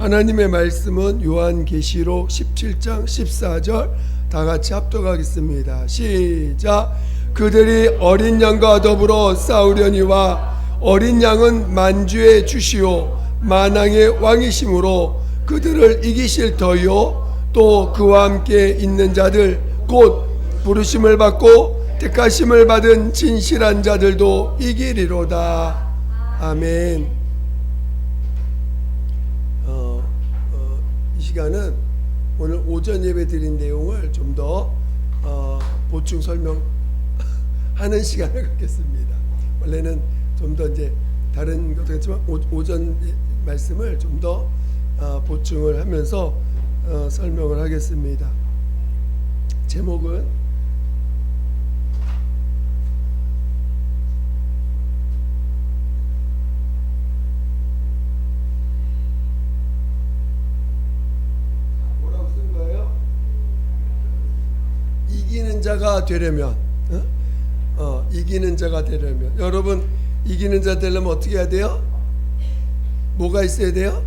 하나님의 말씀은 요한계시록 17장 14절 다 같이 합독하겠습니다. 시작. 그들이 어린 양과 더불어 싸우려니와 어린 양은 만주의 주시오 만왕의 왕이심으로 그들을 이기실 터이요 또 그와 함께 있는 자들 곧 부르심을 받고 택하심을 받은 진실한 자들도 이기리로다. 아멘. 이 시간은 오늘 오전 예배 드린 내용을 좀 더 보충 설명하는 시간을 갖겠습니다. 원래는 좀 더 이제 다른 것도 했지만 오전 말씀을 좀 더 보충을 하면서 설명을 하겠습니다. 제목은 이기는 자가 되려면 이기는 자가 되려면 여러분 이기는 자 되려면 어떻게 해야 돼요? 뭐가 있어야 돼요?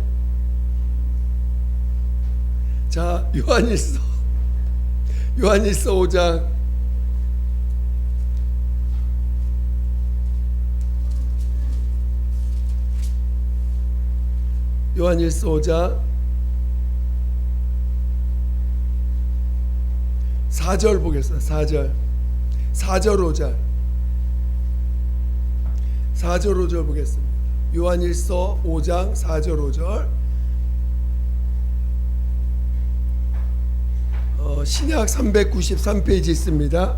자, 요한일서 5장 요한일서 5장 4절 보겠습니다. 4절 5절 보겠습니다. 요한일서 5장 4절 5절. 신약 393페이지 있습니다.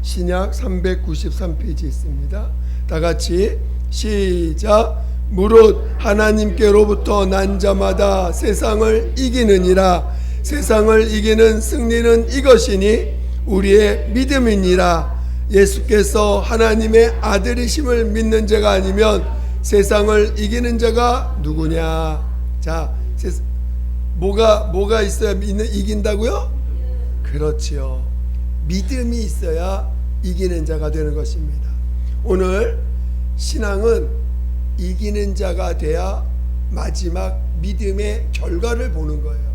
신약 393페이지 있습니다. 다 같이 시작. 무릇 하나님께로부터 난 자마다 세상을 이기느니라. 세상을 이기는 승리는 이것이니 우리의 믿음이니라. 예수께서 하나님의 아들이심을 믿는 자가 아니면 세상을 이기는 자가 누구냐? 자, 뭐가 있어야 이긴다고요? 그렇지요. 믿음이 있어야 이기는 자가 되는 것입니다. 오늘 신앙은 이기는 자가 돼야 마지막 믿음의 결과를 보는 거예요.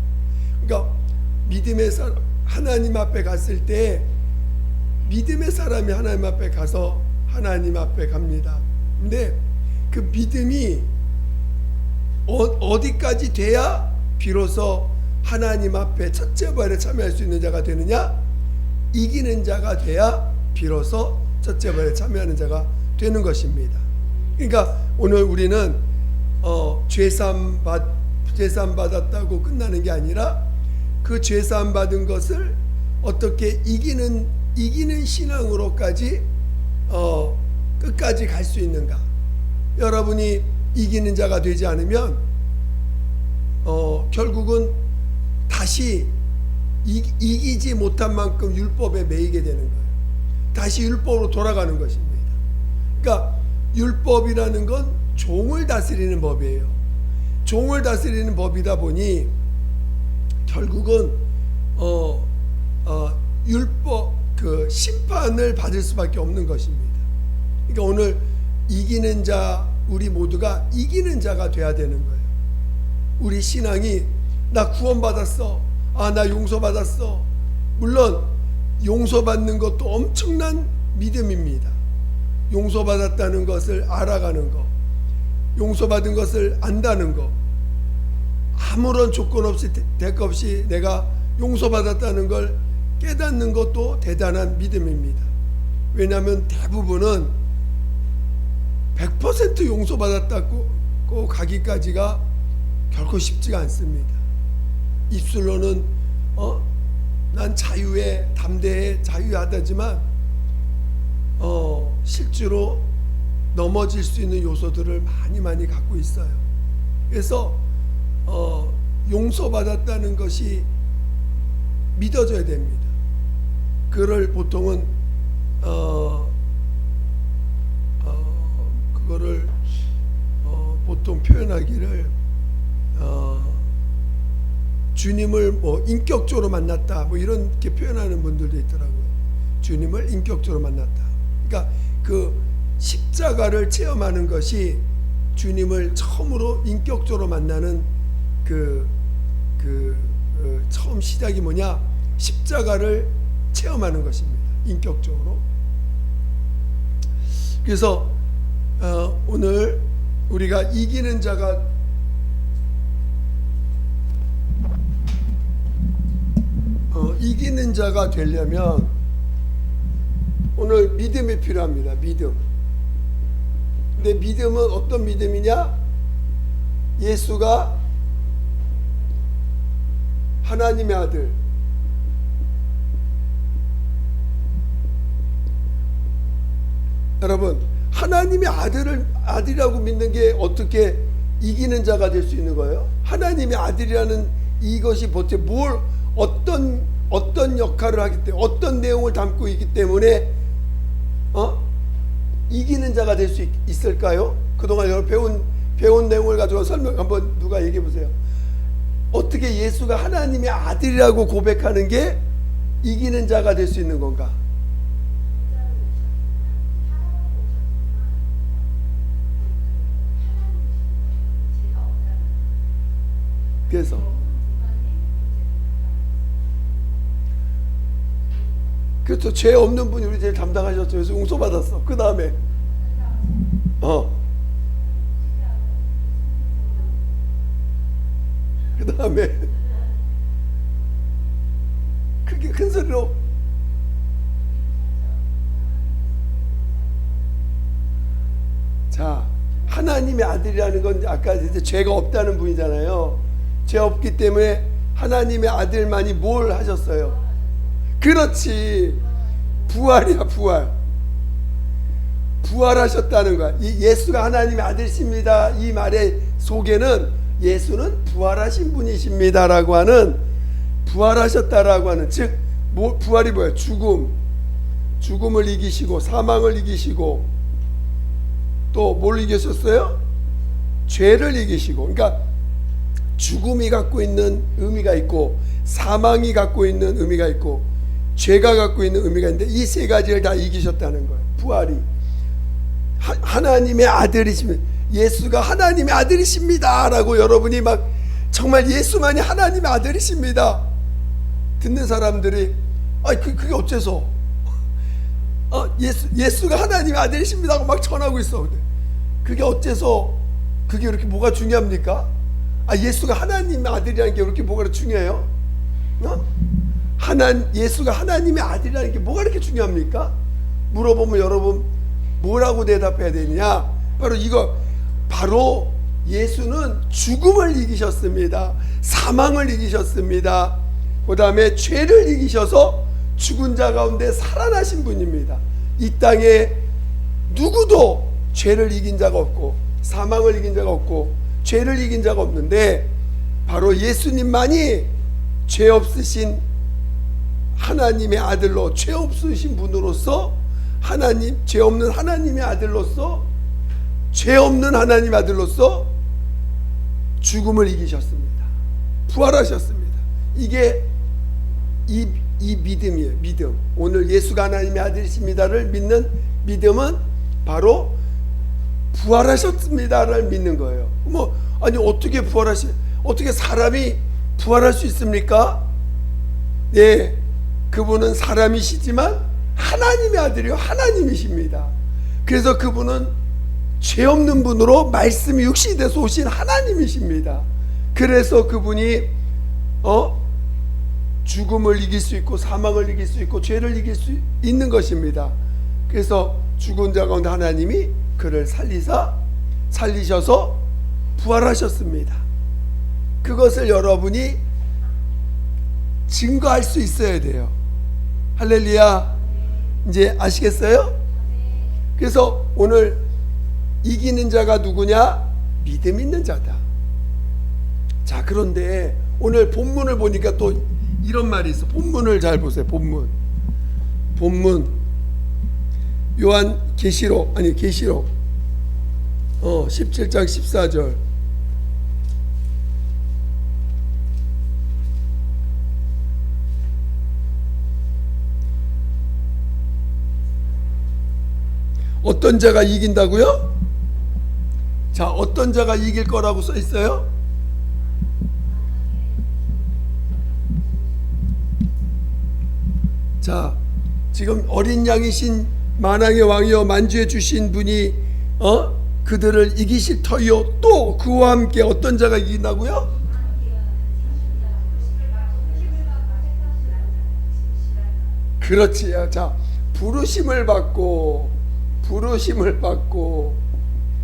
그러니까 믿음의 사람 하나님 앞에 갔을 때 믿음의 사람이 하나님 앞에 가서 하나님 앞에 갑니다. 근데 그 믿음이 어디까지 돼야 비로소 하나님 앞에 첫째 부활에 참여할 수 있는 자가 되느냐? 이기는 자가 돼야 비로소 첫째 부활에 참여하는 자가 되는 것입니다. 그러니까 오늘 우리는 죄사함 받았다고 끝나는 게 아니라 그 죄사함 받은 것을 어떻게 이기는 신앙으로까지 끝까지 갈 수 있는가? 여러분이 이기는 자가 되지 않으면 결국은 다시 이기지 못한 만큼 율법에 매이게 되는 거예요. 다시 율법으로 돌아가는 것입니다. 그러니까 율법이라는 건 종을 다스리는 법이에요. 종을 다스리는 법이다 보니 결국은 율법 그 심판을 받을 수밖에 없는 것입니다. 그러니까 오늘 이기는 자 우리 모두가 이기는 자가 돼야 되는 거예요. 우리 신앙이 나 구원받았어. 나 용서받았어. 물론 용서받는 것도 엄청난 믿음입니다. 용서받았다는 것을 알아가는 것, 용서받은 것을 안다는 것, 아무런 조건 없이 대가 없이 내가 용서받았다는 걸 깨닫는 것도 대단한 믿음입니다. 왜냐하면 대부분은 100% 용서받았다고 가기까지가 결코 쉽지가 않습니다. 입술로는 난 자유에 담대해 자유하다지만 실제로 넘어질 수 있는 요소들을 많이 갖고 있어요. 그래서 용서받았다는 것이 믿어져야 됩니다. 그걸 보통은 그거를 보통 표현하기를 주님을 뭐 인격적으로 만났다 뭐 이렇게 표현하는 분들도 있더라고요. 주님을 인격적으로 만났다. 그러니까 그 십자가를 체험하는 것이 주님을 처음으로 인격적으로 만나는 처음 시작이 뭐냐? 십자가를 체험하는 것입니다. 인격적으로. 그래서 오늘 우리가 이기는 자가 되려면 오늘 믿음이 필요합니다. 믿음. 근데 믿음은 어떤 믿음이냐? 예수가 하나님의 아들, 여러분, 하나님의 아들이라고 믿는 게 어떻게 이기는 자가 될 수 있는 거예요? 하나님의 아들이라는 이것이 도대체 어떤 역할을 하기 때문에, 어떤 내용을 담고 있기 때문에 이기는 자가 될 수 있을까요? 그동안 여러분 배운 내용을 가지고 설명 한번 누가 얘기해 보세요. 어떻게 예수가 하나님의 아들이라고 고백하는 게 이기는 자가 될 수 있는 건가? 그래서 죄 없는 분이 우리 제일 담당하셨죠. 그래서 용서 받았어. 그 다음에 그 다음에 크게 큰 소리로 자, 하나님의 아들이라는 건 아까 이제 죄가 없다는 분이잖아요. 죄 없기 때문에 하나님의 아들만이 뭘 하셨어요? 그렇지, 부활이야. 부활하셨다는 거야. 이 예수가 하나님의 아들이십니다, 이 말의 속에는 예수는 부활하신 분이십니다라고 하는, 부활하셨다라고 하는, 즉 부활이 뭐예요? 죽음을 이기시고 사망을 이기시고 또 뭘 이기셨어요? 죄를 이기시고. 그러니까 죽음이 갖고 있는 의미가 있고, 사망이 갖고 있는 의미가 있고, 죄가 갖고 있는 의미가 있는데 이 세 가지를 다 이기셨다는 거예요. 부활이. 하나님의 아들이십니다. 예수가 하나님의 아들이십니다 라고 여러분이 막 정말 예수만이 하나님의 아들이십니다. 듣는 사람들이 그게 어째서 예수가 하나님의 아들이십니다 하고 막 전하고 있어. 근데 그게 어째서, 그게 이렇게 뭐가 중요합니까? 예수가 하나님의 아들이라는 게 이렇게 뭐가 중요해요? 예수가 하나님의 아들이라는 게 뭐가 이렇게 중요합니까? 물어보면 여러분 뭐라고 대답해야 되느냐? 바로 예수는 죽음을 이기셨습니다. 사망을 이기셨습니다. 그 다음에 죄를 이기셔서 죽은 자 가운데 살아나신 분입니다. 이 땅에 누구도 죄를 이긴 자가 없고 사망을 이긴 자가 없고 죄를 이긴 자가 없는데 바로 예수님만이 죄 없으신 하나님의 아들로, 죄 없으신 분으로서 죄 없는 하나님의 아들로서, 죄 없는 하나님의 아들로서 죽음을 이기셨습니다. 부활하셨습니다. 이게 이 믿음이에요. 믿음. 오늘 예수가 하나님의 아들이십니다를 믿는 믿음은 바로 부활하셨습니다를 믿는 거예요. 어떻게 사람이 부활할 수 있습니까? 네, 그분은 사람이시지만 하나님의 아들이요, 하나님이십니다. 그래서 그분은 죄 없는 분으로 말씀이 육신이 돼서 오신 하나님이십니다. 그래서 그분이 죽음을 이길 수 있고 사망을 이길 수 있고 죄를 이길 수 있는 것입니다. 그래서 죽은 자 가운데 하나님이 그를 살리셔서 부활하셨습니다. 그것을 여러분이 증거할 수 있어야 돼요. 할렐루야. 이제 아시겠어요? 그래서 오늘 이기는 자가 누구냐? 믿음 있는 자다. 자, 그런데 오늘 본문을 보니까 또 이런 말이 있어. 본문을 잘 보세요. 본문 요한 계시록 17장 14절. 어떤 자가 이긴다고요? 자, 어떤 자가 이길 거라고 써 있어요? 자, 지금 어린 양이신 만왕의 왕이여 만주해 주신 분이 그들을 이기실 터이요 또 그와 함께 어떤 자가 이긴다고요? 그렇지. 자, 부르심을 받고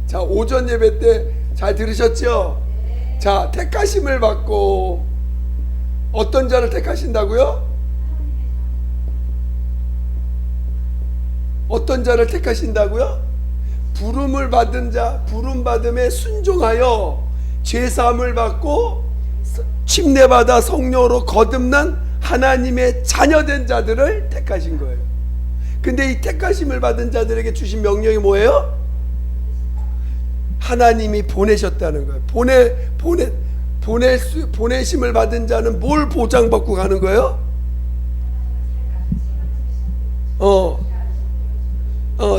자, 오전 예배 때 잘 들으셨죠? 자, 택하심을 받고 어떤 자를 택하신다고요? 어떤 자를 택하신다고요? 부름을 받은 자, 부름 받음에 순종하여 죄사함을 받고 침례받아 성령으로 거듭난 하나님의 자녀된 자들을 택하신 거예요. 근데 이 택하심을 받은 자들에게 주신 명령이 뭐예요? 하나님이 보내셨다는 거예요. 보내심을 받은 자는 뭘 보장받고 가는 거예요?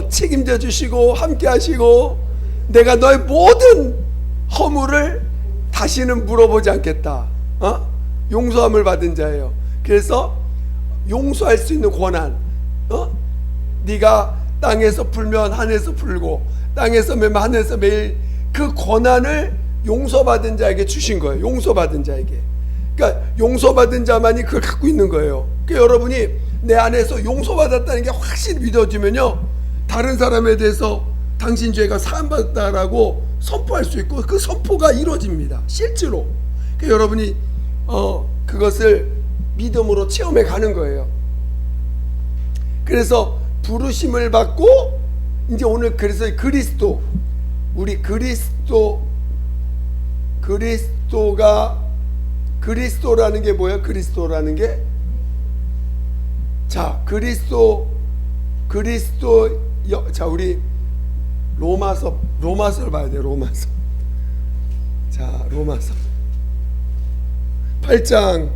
책임져 주시고 함께 하시고 내가 너의 모든 허물을 다시는 물어보지 않겠다. 용서함을 받은 자예요. 그래서 용서할 수 있는 권한, 네가 땅에서 풀면 하늘에서 풀고 땅에서 매면 하늘에서 매일 그 권한을 용서받은 자에게 주신 거예요. 용서받은 자에게. 그러니까 용서받은 자만이 그걸 갖고 있는 거예요. 그러니까 여러분이 내 안에서 용서받았다는 게 확실히 믿어지면요, 다른 사람에 대해서 당신 죄가 사함받았다라고 선포할 수 있고 그 선포가 이루어집니다. 실제로. 그러니까 여러분이 그것을 믿음으로 체험해 가는 거예요. 그래서 부르심을 받고 이제 오늘 그래서 그리스도, 우리 그리스도라는 게 뭐예요? 그리스도라는 게, 자, 자, 우리 로마서를 봐야 돼요. 로마서. 자, 로마서 8장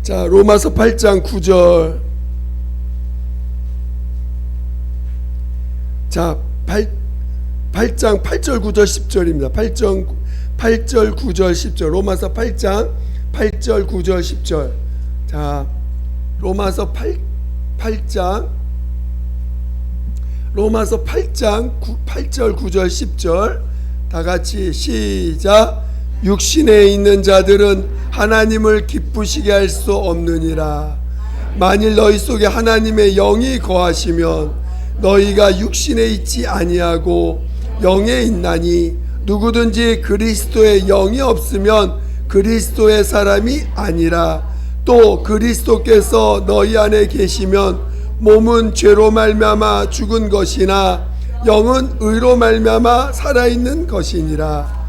자, 로마서 8장 9절. 자, 8장 8절 9절 10절입니다. 8절 9절 10절. 로마서 8장 8절 9절 10절. 자, 로마서 8장 8절 9절 10절. 다 같이 시작. 육신에 있는 자들은 하나님을 기쁘시게 할 수 없느니라. 만일 너희 속에 하나님의 영이 거하시면 너희가 육신에 있지 아니하고 영에 있나니 누구든지 그리스도의 영이 없으면 그리스도의 사람이 아니라. 또 그리스도께서 너희 안에 계시면 몸은 죄로 말미암아 죽은 것이나 영은 의로 말미암아 살아있는 것이니라.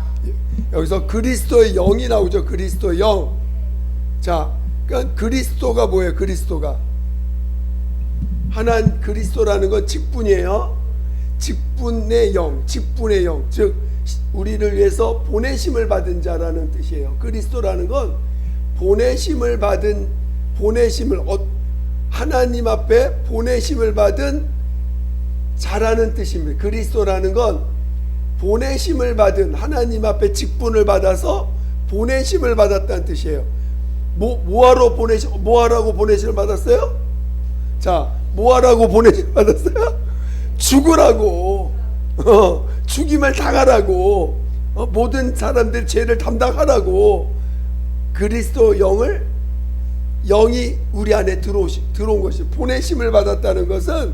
여기서 그리스도의 영이 나오죠. 그리스도의 영. 자, 그러니까 그리스도가 뭐예요? 그리스도가 하나님, 그리스도라는 건 직분이에요. 직분의 영, 직분의 영, 즉 우리를 위해서 보내심을 받은 자라는 뜻이에요. 그리스도라는 건 보내심을 하나님 앞에 보내심을 받은 자라는 뜻입니다. 그리스도라는 건 보내심을 받은, 하나님 앞에 직분을 받아서 보내심을 받았다는 뜻이에요. 뭐하라고 보내심을 받았어요? 자, 뭐하라고 보내심을 받았어요? 죽으라고, 죽임을 당하라고, 모든 사람들 죄를 담당하라고. 그리스도 영이 우리 안에 들어온 것이, 보내심을 받았다는 것은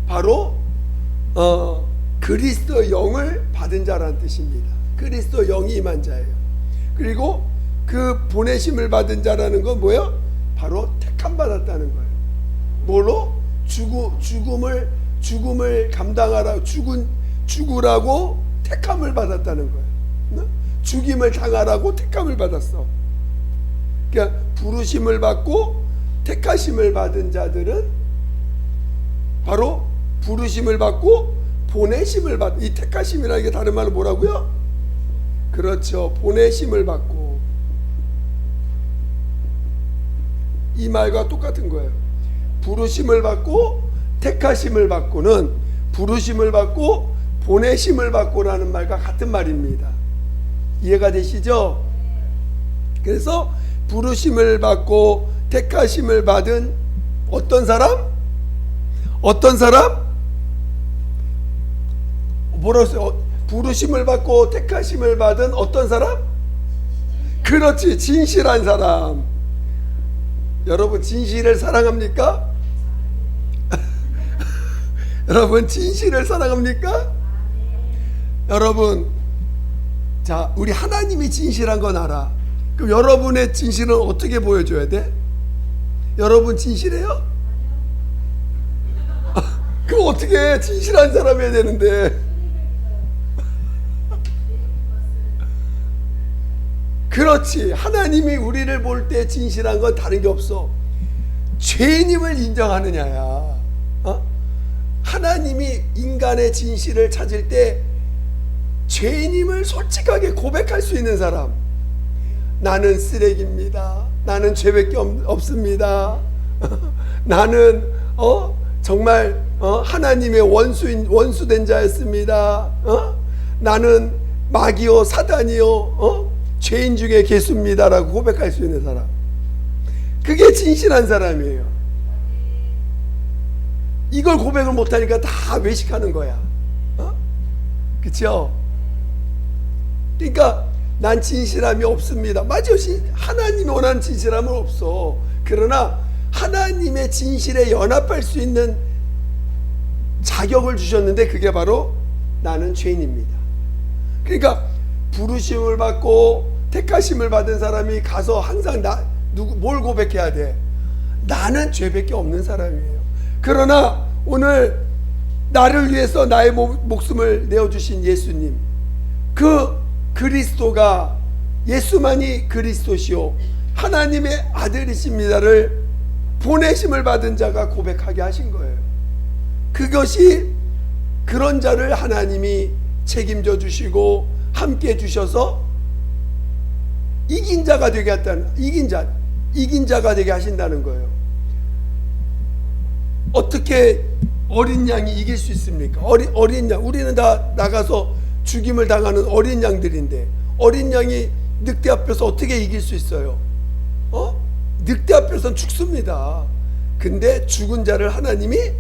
바로 그리스도 영을 받은 자라는 뜻입니다. 그리스도 영이 임한 자예요. 그리고 그 보내심을 받은 자라는 건 뭐예요? 바로 택함 받았다는 거예요. 뭐로? 죽음을 감당하라, 죽으라고 택함을 받았다는 거예요. 죽임을 당하라고 택함을 받았어. 그러니까 부르심을 받고 택하심을 받은 자들은 바로 부르심을 받고 보내심을 받. 이 택하심이라는 게 다른 말로 뭐라고요? 그렇죠. 보내심을 받고. 이 말과 똑같은 거예요. 부르심을 받고 택하심을 받고는 부르심을 받고 보내심을 받고라는 말과 같은 말입니다. 이해가 되시죠? 그래서 부르심을 받고 택하심을 받은 어떤 사람? 어떤 사람? 뭐라고 써요? 부르심을 받고 택하심을 받은 어떤 사람? 그렇지, 진실한 사람. 여러분 진실을 사랑합니까? 여러분 진실을 사랑합니까? 여러분, 자, 우리 하나님이 진실한 건 알아. 그럼 여러분의 진실은 어떻게 보여줘야 돼? 여러분 진실해요? 그럼 어떻게 해? 진실한 사람 해야 되는데. 그렇지, 하나님이 우리를 볼 때 진실한 건 다른 게 없어. 죄인임을 인정하느냐야. 하나님이 인간의 진실을 찾을 때 죄인임을 솔직하게 고백할 수 있는 사람. 나는 쓰레기입니다. 나는 죄밖에 없습니다. 나는 정말 하나님의 원수된 자였습니다. 나는 마귀요 사단이요 죄인 중에 개수입니다라고 고백할 수 있는 사람. 그게 진실한 사람이에요. 이걸 고백을 못하니까 다 외식하는 거야. 그렇죠? 그러니까 난 진실함이 없습니다. 맞아, 하나님이 원하는 진실함은 없어. 그러나 하나님의 진실에 연합할 수 있는 자격을 주셨는데 그게 바로 나는 죄인입니다. 그러니까 부르심을 받고 택하심을 받은 사람이 가서 항상 뭘 고백해야 돼? 나는 죄밖에 없는 사람이에요. 그러나 오늘 나를 위해서 나의 목숨을 내어주신 예수님, 그 그리스도가 예수만이 그리스도시요 하나님의 아들이십니다를 보내심을 받은 자가 고백하게 하신 거예요. 그것이 그런 자를 하나님이 책임져 주시고 함께 해 주셔서 이긴 자가 되게 했다는, 이긴 자가 되게 하신다는 거예요. 어떻게 어린 양이 이길 수 있습니까? 어린 양, 우리는 다 나가서 죽임을 당하는 어린 양들인데 어린 양이 늑대 앞에서 어떻게 이길 수 있어요? 늑대 앞에서는 죽습니다. 근데 죽은 자를 하나님이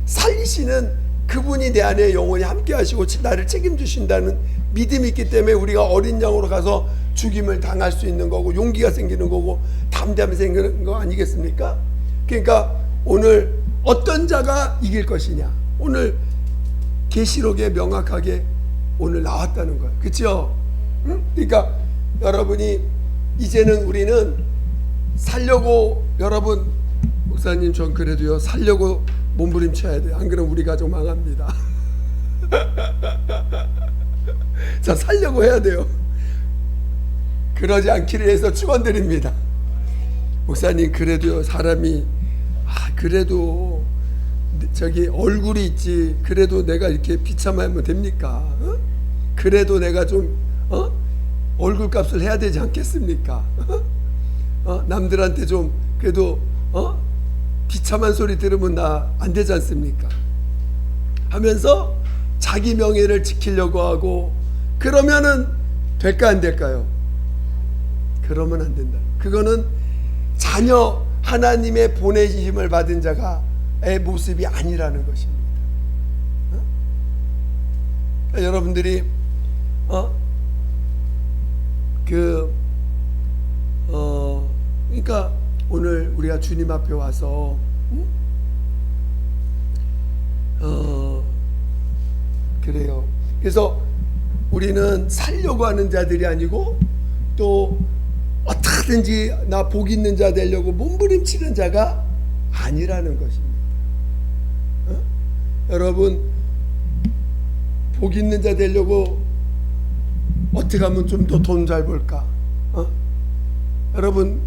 살리시는 그분이 내 안에 영원히 함께 하시고 나를 책임주신다는 믿음이 있기 때문에 우리가 어린 양으로 가서 죽임을 당할 수 있는 거고 용기가 생기는 거고 담대함이 생기는 거 아니겠습니까? 그러니까 오늘 어떤 자가 이길 것이냐, 오늘 계시록에 명확하게 오늘 나왔다는 거예요. 그렇죠? 응? 그러니까 여러분이 이제는 우리는 살려고, 여러분 목사님 전 그래도요 살려고 몸부림쳐야 돼요. 안 그러면 우리 가족 망합니다. 자, 살려고 해야 돼요. 그러지 않기를 해서 축원드립니다. 목사님 그래도요 사람이 그래도 저기 얼굴이 있지, 그래도 내가 이렇게 비참하면 됩니까? 그래도 내가 좀 얼굴값을 해야 되지 않겠습니까? 남들한테 좀 그래도 비참한 소리 들으면 나 안 되지 않습니까? 하면서 자기 명예를 지키려고 하고, 그러면은 될까 안 될까요? 그러면 안 된다. 그거는 자녀 하나님의 보내심을 받은 자가의 모습이 아니라는 것입니다. 그러니까 여러분들이 그러니까 오늘 우리가 주님 앞에 와서 그래요. 그래서 우리는 살려고 하는 자들이 아니고 또 어떻게든지 나 복 있는 자 되려고 몸부림치는 자가 아니라는 것입니다. 여러분 복 있는 자 되려고 어떻게 하면 좀 더 돈 잘 벌까? 여러분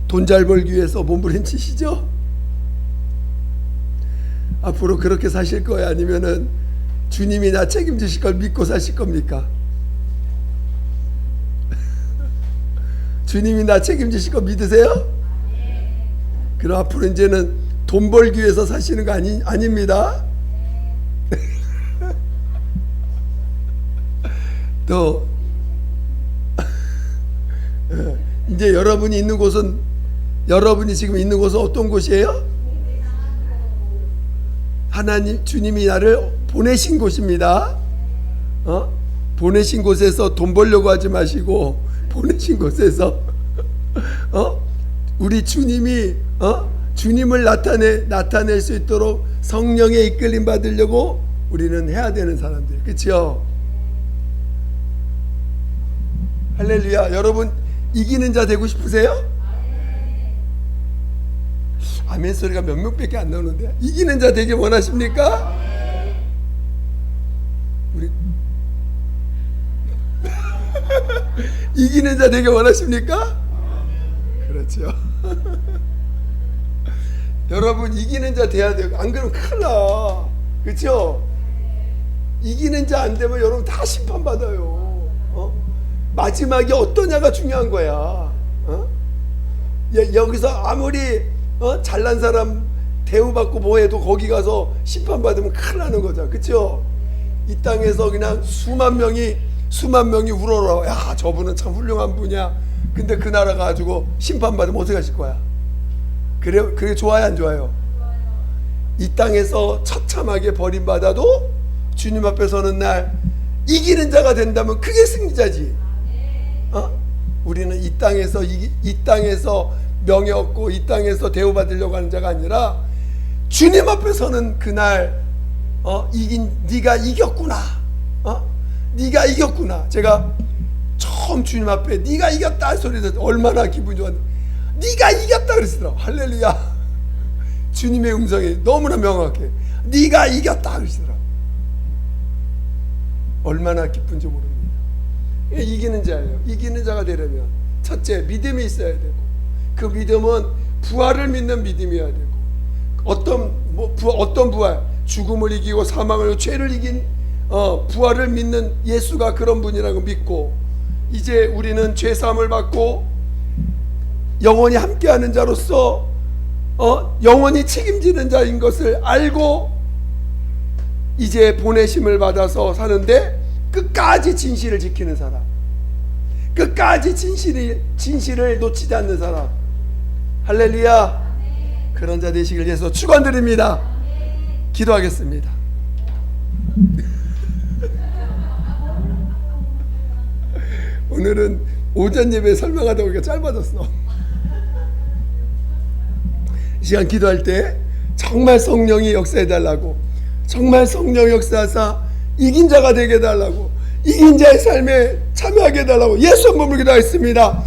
돈 잘 벌기 위해서 몸부림치시죠? 앞으로 그렇게 사실 거예요? 아니면은 주님이 나 책임지실 걸 믿고 사실 겁니까? 주님이 나 책임지실 거 믿으세요? 그럼 앞으로 이제는 돈 벌기 위해서 사시는 거 아닙니다. 또 이제 여러분이 지금 있는 곳은 어떤 곳이에요? 하나님 주님이 나를 보내신 곳입니다. 보내신 곳에서 돈 벌려고 하지 마시고 보내신 곳에서 우리 주님이 주님을 나타낼 수 있도록 성령의 이끌림 받으려고 우리는 해야 되는 사람들, 그렇죠? 할렐루야. 여러분 이기는 자 되고 싶으세요? 아멘 소리가 몇 명밖에 안 나오는데 이기는 자 되길 원하십니까? 우리 이기는 자 되길 원하십니까? 그렇죠. 여러분 이기는 자 돼야 돼요. 안 그러면 큰일 나. 그렇죠? 이기는 자 안 되면 여러분 다 심판받아요. 마지막이 어떠냐가 중요한 거야. 여기서 아무리 잘난 사람 대우받고 뭐해도 거기 가서 심판받으면 큰일 나는 거죠. 그렇죠? 이 땅에서 그냥 수만 명이 우러러. 야, 저분은 참 훌륭한 분이야. 근데 그 나라 가지고 심판받으면 어떻게 하실 거야? 그래 좋아요, 안 좋아요? 이 땅에서 처참하게 버림받아도 주님 앞에 서는 날 이기는 자가 된다면 그게 승리자지. 우리는 이 땅에서 명예 얻고 이 땅에서 대우받으려고 하는 자가 아니라 주님 앞에 서는 그날 네가 이겼구나. 네가 이겼구나. 제가 처음 주님 앞에 네가 이겼다 소리 듣고 얼마나 기분이 좋았는데 네가 이겼다 그러시더라고. 할렐루야. 주님의 음성이 너무나 명확해. 네가 이겼다 그러시더라고. 얼마나 기쁜지 모릅니다. 이기는 자예요. 이기는 자가 되려면 첫째 믿음이 있어야 되고, 그 믿음은 부활을 믿는 믿음이어야 되고, 어떤 부활? 죽음을 이기고 사망을 죄를 이긴 부활을 믿는 예수가 그런 분이라고 믿고, 이제 우리는 죄 사함을 받고 영원히 함께하는 자로서 영원히 책임지는 자인 것을 알고 이제 보내심을 받아서 사는데 끝까지 진실을 지키는 사람, 끝까지 진실을 놓치지 않는 사람. 할렐루야. 그런 자 되시길 위해서 축원드립니다. 기도하겠습니다. 오늘은 오전 예배 설명하다 보니까 짧아졌어. 이 시간 기도할 때 정말 성령이 역사해달라고, 정말 성령 역사하사 이긴 자가 되게 해달라고, 이긴 자의 삶에 참여하게 해달라고 예수 이름으로 기도하겠습니다.